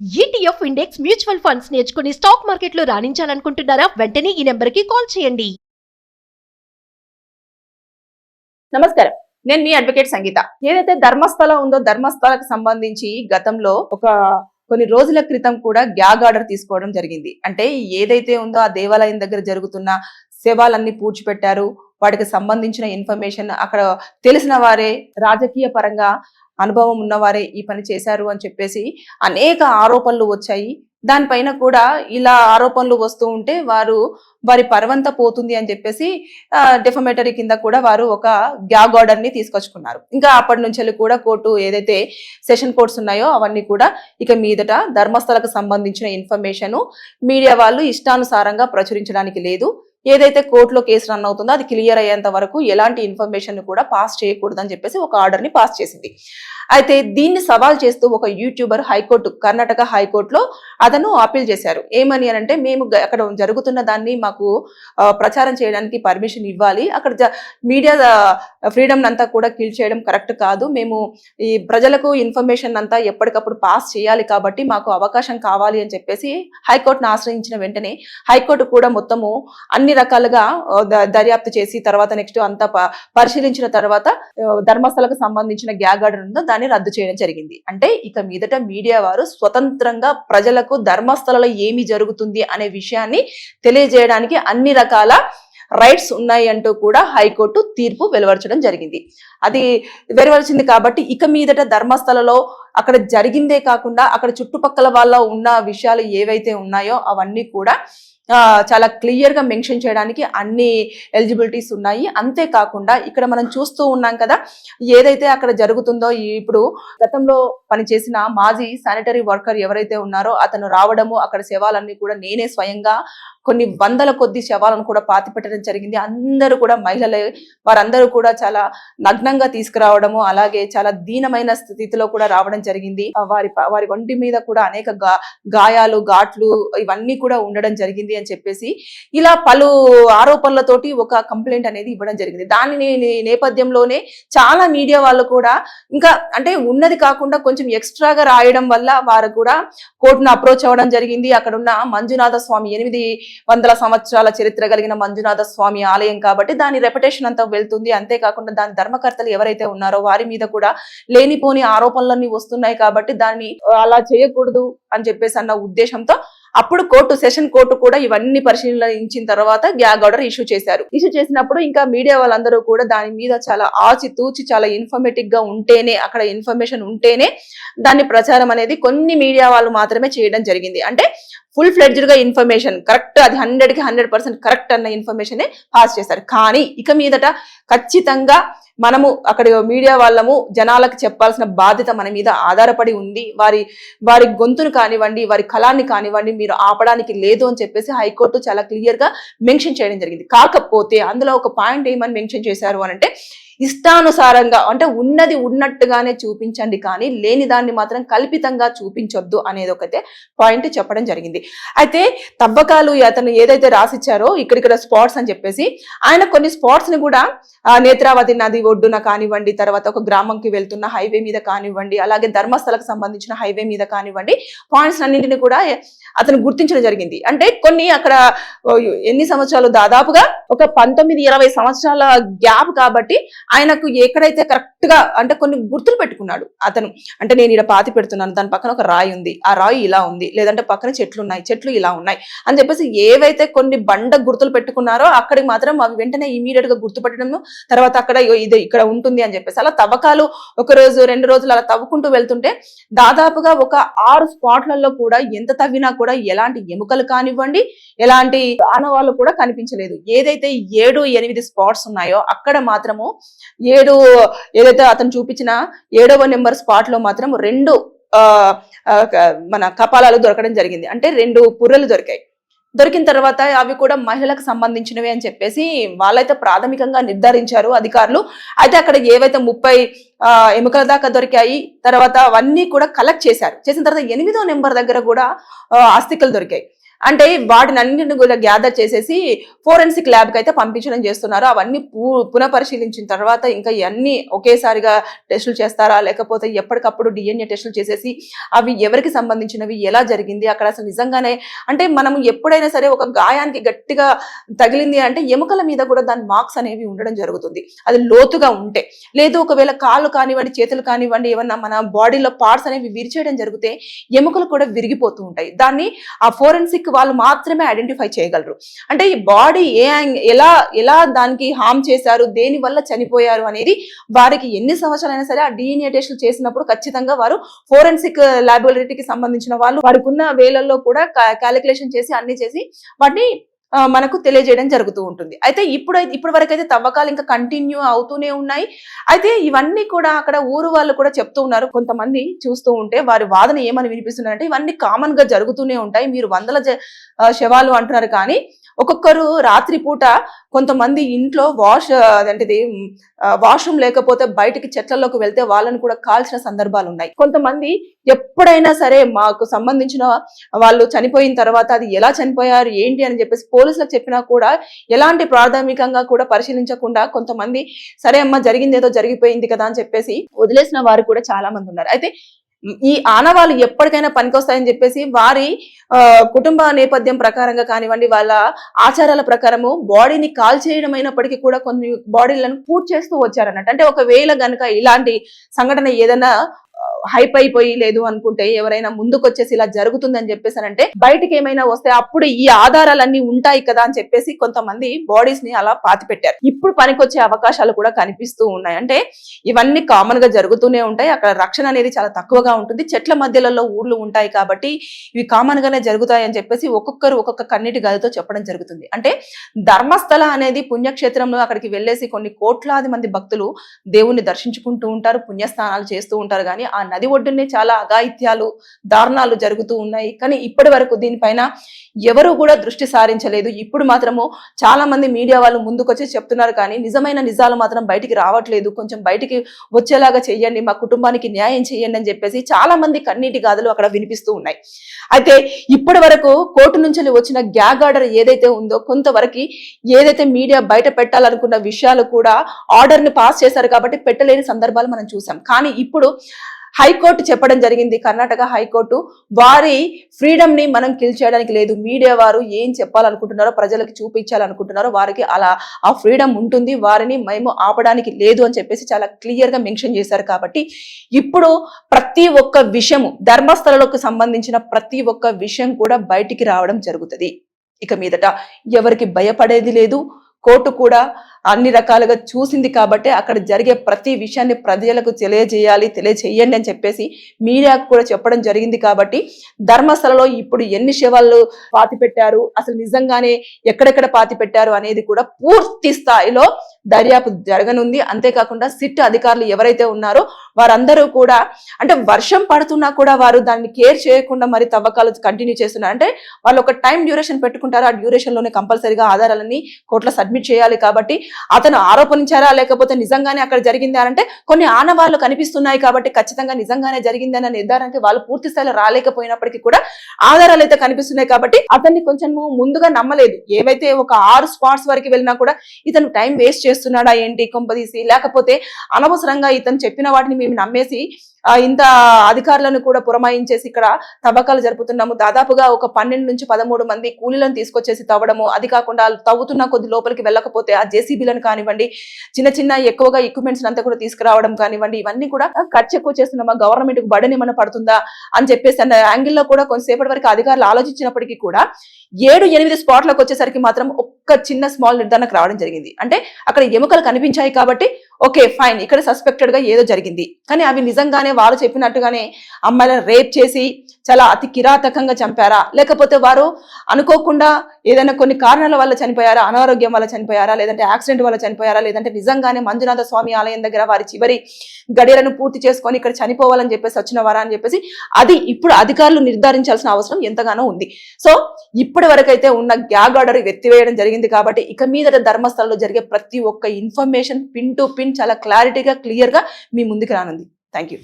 ETF index mutual funds నేర్చుకుని stock మార్కెట్లో రాణించాలనుకుంటున్నారా? వెంటనే ఈ నెంబర్కి కాల్ చేయండి. నమస్కారం, నేను మీ అడ్వకేట్ సంగీత. ఏదైతే ధర్మస్థల ఉందో ధర్మస్థలకు సంబంధించి గతంలో కొన్ని రోజుల క్రితం కూడా గ్యాగ్ ఆర్డర్ తీసుకోవడం జరిగింది. అంటే ఏదైతే ఉందో ఆ దేవాలయం దగ్గర జరుగుతున్న శవాలన్నీ పూడ్చిపెట్టారు. వాటికి సంబంధించిన ఇన్ఫర్మేషన్ అక్కడ తెలిసిన వారే, రాజకీయ పరంగా అనుభవం ఉన్నవారే ఈ పని చేశారు అని చెప్పేసి అనేక ఆరోపణలు వచ్చాయి. దానిపైన కూడా ఇలా ఆరోపణలు వస్తూ ఉంటే వారి పరవంత పోతుంది అని చెప్పేసి డెఫమేటరీ కింద కూడా వారు ఒక గ్యాగ్ ఆర్డర్ ని తీసుకొచ్చుకున్నారు. ఇంకా అప్పటి నుంచి కూడా కోర్టు ఏదైతే సెషన్ కోర్ట్స్ ఉన్నాయో అవన్నీ కూడా ఇక మీదట ధర్మస్థలకు సంబంధించిన ఇన్ఫర్మేషన్ మీడియా వాళ్ళు ఇష్టానుసారంగా ప్రచురించడానికి లేదు. ఏదైతే కోర్టులో కేసు రన్ అవుతుందో అది క్లియర్ అయ్యేంత వరకు ఎలాంటి ఇన్ఫర్మేషన్ కూడా పాస్ చేయకూడదని చెప్పేసి ఒక ఆర్డర్ ని పాస్ చేసింది. అయితే దీన్ని సవాల్ చేస్తూ ఒక యూట్యూబర్ హైకోర్టు, కర్ణాటక హైకోర్టులో అతను అపీల్ చేశారు. ఏమని అంటే, మేము అక్కడ జరుగుతున్న దాన్ని మాకు ప్రచారం చేయడానికి పర్మిషన్ ఇవ్వాలి, అక్కడ మీడియా ఫ్రీడమ్ అంతా కూడా కిల్ చేయడం కరెక్ట్ కాదు, మేము ఈ ప్రజలకు ఇన్ఫర్మేషన్ అంతా ఎప్పటికప్పుడు పాస్ చేయాలి కాబట్టి మాకు అవకాశం కావాలి అని చెప్పేసి హైకోర్టును ఆశ్రయించిన వెంటనే హైకోర్టు కూడా మొత్తము అన్ని రకాలుగా దర్యాప్తు చేసి తర్వాత నెక్స్ట్ అంతా పరిశీలించిన తర్వాత ధర్మస్థలకు సంబంధించిన గ్యాగ్ ఆర్డర్ ఉందో దాన్ని రద్దు చేయడం జరిగింది. అంటే ఇక మీదట మీడియా వారు స్వతంత్రంగా ప్రజలకు ధర్మస్థలలో ఏమి జరుగుతుంది అనే విషయాన్ని తెలియజేయడానికి అన్ని రకాల రైట్స్ ఉన్నాయి అంటూ కూడా హైకోర్టు తీర్పు వెలువరచడం జరిగింది. అది వెలువరిచింది కాబట్టి ఇక మీదట ధర్మస్థలలో అక్కడ జరిగిందే కాకుండా అక్కడ చుట్టుపక్కల వాళ్ళ ఉన్న విషయాలు ఏవైతే ఉన్నాయో అవన్నీ కూడా చాలా క్లియర్ గా మెన్షన్ చేయడానికి అన్ని ఎలిజిబిలిటీస్ ఉన్నాయి. అంతేకాకుండా ఇక్కడ మనం చూస్తూ ఉన్నాం కదా, ఏదైతే అక్కడ జరుగుతుందో ఇప్పుడు గతంలో పనిచేసిన మాజీ శానిటరీ వర్కర్ ఎవరైతే ఉన్నారో అతను రావడము, అక్కడ శవాలన్నీ కూడా నేనే స్వయంగా కొన్ని వందల కొద్ది శవాలను కూడా పాతి పెట్టడం జరిగింది. అందరూ కూడా మహిళలే, వారందరూ కూడా చాలా నగ్నంగా తీసుకురావడము, అలాగే చాలా దీనమైన స్థితిలో కూడా రావడం జరిగింది. వారి ఒంటి మీద కూడా అనేక గాయాలు, ఘాట్లు ఇవన్నీ కూడా ఉండడం జరిగింది అని చెప్పేసి ఇలా పలు ఆరోపణలతోటి ఒక కంప్లైంట్ అనేది ఇవ్వడం జరిగింది. దాని నేపథ్యంలోనే చాలా మీడియా వాళ్ళు కూడా ఇంకా అంటే ఉన్నది కాకుండా కొంచెం ఎక్స్ట్రాగా రాయడం వల్ల వారు కూడా కోర్టును అప్రోచ్ అవ్వడం జరిగింది. అక్కడ ఉన్న మంజునాథ స్వామి 800 సంవత్సరాల చరిత్ర కలిగిన మంజునాథ స్వామి ఆలయం కాబట్టి దాని రెప్యుటేషన్ అంతా వెళ్తుంది. అంతేకాకుండా దాని ధర్మకర్తలు ఎవరైతే ఉన్నారో వారి మీద కూడా లేనిపోని ఆరోపణలన్నీ వస్తున్నాయి కాబట్టి దాన్ని అలా చేయకూడదు అని చెప్పేసి అన్న ఉద్దేశంతో అప్పుడు సెషన్ కోర్టు కూడా ఇవన్నీ పరిశీలించిన తర్వాత గ్యాగ్ ఆర్డర్ ఇష్యూ చేశారు. ఇష్యూ చేసినప్పుడు ఇంకా మీడియా వాళ్ళందరూ కూడా దాని మీద చాలా ఆచితూచి చాలా ఇన్ఫర్మేటివ్ గా ఉంటేనే, అక్కడ ఇన్ఫర్మేషన్ ఉంటేనే దాన్ని ప్రచారం అనేది కొన్ని మీడియా వాళ్ళు మాత్రమే చేయడం జరిగింది. అంటే ఫుల్ ఫ్లెడ్జ్డ్ గా ఇన్ఫర్మేషన్ కరెక్ట్, అది 100% కరెక్ట్ అన్న ఇన్ఫర్మేషన్ పాస్ చేశారు. కానీ ఇక మీదట ఖచ్చితంగా మనము అక్కడ మీడియా వాళ్ళము జనాలకు చెప్పాల్సిన బాధ్యత మన మీద ఆధారపడి ఉంది. వారి గొంతును కానివ్వండి, వారి కళాన్ని కానివ్వండి మీరు ఆపడానికి లేదు అని చెప్పేసి హైకోర్టు చాలా క్లియర్ గా మెన్షన్ చేయడం జరిగింది. కాకపోతే అందులో ఒక పాయింట్ ఏమని మెన్షన్ చేశారు అంటే, ఇష్టానుసారంగా అంటే ఉన్నది ఉన్నట్టుగానే చూపించండి కానీ లేని దాన్ని మాత్రం కల్పితంగా చూపించొద్దు అనేది ఒకటే పాయింట్ చెప్పడం జరిగింది. అయితే తవ్వకాలు అతను ఏదైతే రాసిచ్చారో ఇక్కడిక్కడ స్పాట్స్ అని చెప్పేసి ఆయన కొన్ని స్పాట్స్ ని కూడా నేత్రావతి నది ఒడ్డున కానివ్వండి, తర్వాత ఒక గ్రామంకి వెళ్తున్న హైవే మీద కానివ్వండి, అలాగే ధర్మస్థలకు సంబంధించిన హైవే మీద కానివ్వండి, పాయింట్స్ అన్నింటినీ కూడా అతను గుర్తించడం జరిగింది. అంటే కొన్ని అక్కడ ఎన్ని సంవత్సరాలు, దాదాపుగా ఒక 19-20 సంవత్సరాల గ్యాప్ కాబట్టి ఆయనకు ఎక్కడైతే కరెక్ట్ గా అంటే కొన్ని గుర్తులు పెట్టుకున్నాడు అతను. అంటే నేను ఇక్కడ పాతి పెడుతున్నాను, దాని పక్కన ఒక రాయి ఉంది, ఆ రాయి ఇలా ఉంది, లేదంటే పక్కన చెట్లు ఉన్నాయి, చెట్లు ఇలా ఉన్నాయి అని చెప్పేసి ఏవైతే కొన్ని బండ గుర్తులు పెట్టుకున్నారో అక్కడికి మాత్రం అవి వెంటనే ఇమీడియట్ గా గుర్తుపెట్టడం, తర్వాత అక్కడ ఇది ఇక్కడ ఉంటుంది అని చెప్పేసి అలా తవ్వకాలు 1 రోజు 2 రోజులు అలా తవ్వుకుంటూ వెళ్తుంటే దాదాపుగా ఒక 6 స్పాట్లలో కూడా ఎంత తవ్వినా కూడా ఎలాంటి ఎముకలు కానివ్వండి, ఎలాంటి ఆనవాళ్ళు కూడా కనిపించలేదు. ఏదైతే 7-8 స్పాట్స్ ఉన్నాయో అక్కడ మాత్రము ఏదైతే అతను చూపించిన 7వ నెంబర్ స్పాట్ లో మాత్రం 2 మన కపాలాలు దొరకడం జరిగింది. అంటే 2 పుర్రెలు దొరికిన తర్వాత అవి కూడా మహిళలకు సంబంధించినవి అని చెప్పేసి వాళ్ళైతే ప్రాథమికంగా నిర్ధారించారు అధికారులు. అయితే అక్కడ ఏవైతే 30 ఎముకల దాకా దొరికాయి, తర్వాత అవన్నీ కూడా కలెక్ట్ చేసిన తర్వాత 8వ నెంబర్ దగ్గర కూడా అస్థికలు దొరికాయి. అంటే వాటిని అన్నింటిని కూడా గ్యాదర్ చేసేసి ఫోరెన్సిక్ ల్యాబ్ కి అయితే పంపించడం చేస్తున్నారు. అవన్నీ పునఃపరిశీలించిన తర్వాత ఇంకా ఇవన్నీ ఒకేసారిగా టెస్టులు చేస్తారా, లేకపోతే ఎప్పటికప్పుడు DNA టెస్టులు చేసేసి అవి ఎవరికి సంబంధించినవి, ఎలా జరిగింది, అక్కడ అసలు నిజంగానే అంటే మనం ఎప్పుడైనా సరే ఒక గాయానికి గట్టిగా తగిలింది అంటే ఎముకల మీద కూడా దాని మార్క్స్ అనేవి ఉండడం జరుగుతుంది. అది లోతుగా ఉంటే, లేదు ఒకవేళ కాళ్ళు కానివ్వండి, చేతులు కానివ్వండి, ఏమన్నా మన బాడీలో పార్ట్స్ అనేవి విరిచేయడం జరిగితే ఎముకలు కూడా విరిగిపోతూ ఉంటాయి. దాన్ని ఆ ఫోరెన్సిక్ వాళ్ళు మాత్రమే ఐడెంటిఫై చేయగలరు. అంటే ఈ బాడీ ఎలా దానికి హామ్ చేశారు, దేని వల్ల చనిపోయారు అనేది వారికి ఎన్ని సంవత్సరాలైనా సరే ఆ DNA టెస్టులు చేసినప్పుడు ఖచ్చితంగా వారు ఫోరెన్సిక్ ల్యాబొరేటరీకి సంబంధించిన వాళ్ళు వారికి ఉన్న వేలల్లో కూడా క్యాలిక్యులేషన్ చేసి అన్ని చేసి వాటిని మనకు తెలియజేయడం జరుగుతూ ఉంటుంది. అయితే ఇప్పటి వరకు అయితే తవ్వకాలు ఇంకా కంటిన్యూ అవుతూనే ఉన్నాయి. అయితే ఇవన్నీ కూడా అక్కడ ఊరు వాళ్ళు కూడా చెప్తూ ఉన్నారు. కొంతమంది చూస్తూ ఉంటే వారి వాదన ఏమని వినిపిస్తున్నారంటే ఇవన్నీ కామన్ గా జరుగుతూనే ఉంటాయి, మీరు వందల శవాలు అంటున్నారు కానీ ఒక్కొక్కరు రాత్రి పూట కొంతమంది ఇంట్లో వాష్రూమ్ లేకపోతే బయటికి చెట్లలోకి వెళ్తే వాళ్ళని కూడా కాల్చిన సందర్భాలు ఉన్నాయి. కొంతమంది ఎప్పుడైనా సరే మాకు సంబంధించిన వాళ్ళు చనిపోయిన తర్వాత అది ఎలా చనిపోయారు ఏంటి అని చెప్పేసి పోలీసులకు చెప్పినా కూడా ఎలాంటి ప్రాథమికంగా కూడా పరిశీలించకుండా కొంతమంది సరే అమ్మ జరిగింది ఏదో జరిగిపోయింది కదా అని చెప్పేసి వదిలేసిన వారు కూడా చాలా మంది ఉన్నారు. అయితే ఈ ఆనవాళ్ళు ఎప్పటికైనా పనికొస్తాయని చెప్పేసి వారి కుటుంబ నేపథ్యం ప్రకారంగా కానివ్వండి, వాళ్ళ ఆచారాల ప్రకారము బాడీని కాల్ చేయడం అయినప్పటికీ కూడా కొన్ని బాడీలను పూర్తి చేస్తూ వచ్చారన్నట్టు. అంటే ఒకవేళ గనుక ఇలాంటి సంఘటన ఏదైనా హైప్ అయిపోయి లేదు అనుకుంటే ఎవరైనా ముందుకు వచ్చేసి ఇలా జరుగుతుందని చెప్పేసి అంటే బయటికి ఏమైనా వస్తే అప్పుడు ఈ ఆధారాలన్నీ ఉంటాయి కదా అని చెప్పేసి కొంతమంది బాడీస్ ని అలా పాతి పెట్టారు. ఇప్పుడు పనికొచ్చే అవకాశాలు కూడా కనిపిస్తూ ఉన్నాయి. అంటే ఇవన్నీ కామన్ గా జరుగుతూనే ఉంటాయి. అక్కడ రక్షణ అనేది చాలా తక్కువగా ఉంటుంది. చెట్ల మధ్యలలో ఊర్లు ఉంటాయి కాబట్టి ఇవి కామన్ గానే జరుగుతాయి అని చెప్పేసి ఒక్కొక్కరు ఒక్కొక్క కన్నీటి గాలితో చెప్పడం జరుగుతుంది. అంటే ధర్మస్థల అనేది పుణ్యక్షేత్రంలో అక్కడికి వెళ్ళేసి కొన్ని కోట్లాది మంది భక్తులు దేవుణ్ణి దర్శించుకుంటూ ఉంటారు, పుణ్యస్నానాలు చేస్తూ ఉంటారు. కానీ ఆ నది ఒడ్డునే చాలా అఘాయిత్యాలు, దారుణాలు జరుగుతూ ఉన్నాయి. కానీ ఇప్పటి వరకు దీనిపైన ఎవరు కూడా దృష్టి సారించలేదు. ఇప్పుడు మాత్రము చాలా మంది మీడియా వాళ్ళు ముందుకొచ్చి చెప్తున్నారు కానీ నిజమైన నిజాలు మాత్రం బయటికి రావట్లేదు. కొంచెం బయటికి వచ్చేలాగా చెయ్యండి, మా కుటుంబానికి న్యాయం చేయండి అని చెప్పేసి చాలా మంది కన్నీటి గాథలు అక్కడ వినిపిస్తూ ఉన్నాయి. అయితే ఇప్పటి వరకు కోర్టు నుంచి వచ్చిన గ్యాగ్ ఆర్డర్ ఏదైతే ఉందో కొంతవరకు ఏదైతే మీడియా బయట పెట్టాలనుకున్న విషయాలు కూడా ఆర్డర్ ని పాస్ చేశారు కాబట్టి పెట్టలేని సందర్భాలు మనం చూసాం. కానీ ఇప్పుడు హైకోర్టు చెప్పడం జరిగింది, కర్ణాటక హైకోర్టు వారి ఫ్రీడమ్ ని మనం కిల్ చేయడానికి లేదు. మీడియా వారు ఏం చెప్పాలనుకుంటున్నారో, ప్రజలకు చూపించాలనుకుంటున్నారో వారికి అలా ఆ ఫ్రీడమ్ ఉంటుంది, వారిని మేము ఆపడానికి లేదు అని చెప్పేసి చాలా క్లియర్ గా మెన్షన్ చేశారు. కాబట్టి ఇప్పుడు ప్రతి ఒక్క విషయము ధర్మస్థలకు సంబంధించిన ప్రతి ఒక్క విషయం కూడా బయటికి రావడం జరుగుతుంది. ఇక మీదట ఎవరికి భయపడేది లేదు. కోర్టు కూడా అన్ని రకాలుగా చూసింది కాబట్టి అక్కడ జరిగే ప్రతి విషయాన్ని ప్రజలకు తెలియజేయండి అని చెప్పేసి మీడియాకు కూడా చెప్పడం జరిగింది. కాబట్టి ధర్మస్థలలో ఇప్పుడు ఎన్ని శవాలు పాతి పెట్టారు, అసలు నిజంగానే ఎక్కడెక్కడ పాతి పెట్టారు అనేది కూడా పూర్తి స్థాయిలో దర్యాప్తు జరగనుంది. అంతేకాకుండా సిట్ అధికారులు ఎవరైతే ఉన్నారో వారందరూ కూడా అంటే వర్షం పడుతున్నా కూడా వారు దాన్ని కేర్ చేయకుండా మరి తవ్వకాలు కంటిన్యూ చేస్తున్నారు. అంటే వాళ్ళు ఒక టైం డ్యూరేషన్ పెట్టుకుంటారు, ఆ డ్యూరేషన్ లోనే కంపల్సరీగా ఆధారాలన్నీ కోర్టులో సబ్మిట్ చేయాలి. కాబట్టి అతను ఆరోపణించారా లేకపోతే నిజంగానే అక్కడ జరిగింది అంటే కొన్ని ఆనవాళ్లు కనిపిస్తున్నాయి కాబట్టి ఖచ్చితంగా నిజంగానే జరిగింది అన్న నిర్ధారణకి వాళ్ళు పూర్తి స్థాయిలో రాలేకపోయినప్పటికీ కూడా ఆధారాలు అయితే కనిపిస్తున్నాయి. కాబట్టి అతన్ని కొంచెం ముందుగా నమ్మలేదు. ఏవైతే ఒక 6 స్పాట్స్ వరకు వెళ్ళినా కూడా ఇతను టైం వేస్ట్ చేస్తున్నాడా ఏంటి కొంపదీసి, లేకపోతే అనవసరంగా ఇతను చెప్పిన వాటిని మేము నమ్మేసి ఇంత అధికారులను కూడా పురమాయించేసి ఇక్కడ తవ్వకాలు జరుపుతున్నాము. దాదాపుగా ఒక 12 నుంచి 13 మంది కూలీలను తీసుకొచ్చేసి తవ్వడము, అది కాకుండా తవ్వుతున్న కొద్ది లోపలికి వెళ్ళకపోతే ఆ జేసీబీలను కానివ్వండి, చిన్న ఎక్కువగా ఎక్విప్మెంట్స్ అంతా కూడా తీసుకురావడం కానివ్వండి, ఇవన్నీ కూడా ఖర్చు ఎక్కువ చేస్తున్నామా, గవర్నమెంట్ కు బర్డెన్ ఏమైనా పడుతుందా అని చెప్పేసి అన్న యాంగిల్లో కూడా కొంతసేపటి వరకు అధికారులు ఆలోచించినప్పటికీ కూడా 7-8 స్పాట్లకు వచ్చేసరికి మాత్రం ఒక్క చిన్న స్మాల్ నిర్ధారణకు రావడం జరిగింది. అంటే అక్కడ ఎముకలు కనిపించాయి కాబట్టి ఓకే ఫైన్, ఇక్కడ సస్పెక్టెడ్ గా ఏదో జరిగింది. కానీ అవి నిజంగానే వాళ్ళు చెప్పినట్టుగానే అమ్మాయిలను రేప్ చేసి చాలా అతి కిరాతకంగా చంపారా, లేకపోతే వారు అనుకోకుండా ఏదైనా కొన్ని కారణాల వల్ల చనిపోయారా, అనారోగ్యం వల్ల చనిపోయారా, లేదంటే యాక్సిడెంట్ వల్ల చనిపోయారా, లేదంటే నిజంగానే మంజునాథ స్వామి ఆలయం దగ్గర వారి చివరి గడియలను పూర్తి చేసుకొని ఇక్కడ చనిపోవాలని చెప్పేసి వచ్చిన వారా అని చెప్పేసి అది ఇప్పుడు అధికారులు నిర్ధారించాల్సిన అవసరం ఎంతగానో ఉంది. సో ఇప్పటి వరకైతే ఉన్న గ్యాగ్ ఆర్డర్ ఎత్తివేయడం జరిగింది. కాబట్టి ఇక మీదట ధర్మస్థలంలో జరిగే ప్రతి ఒక్క ఇన్ఫర్మేషన్ పిన్ టు పిన్ చాలా క్లారిటీగా క్లియర్ గా మీ ముందుకు రానుంది. Thank you.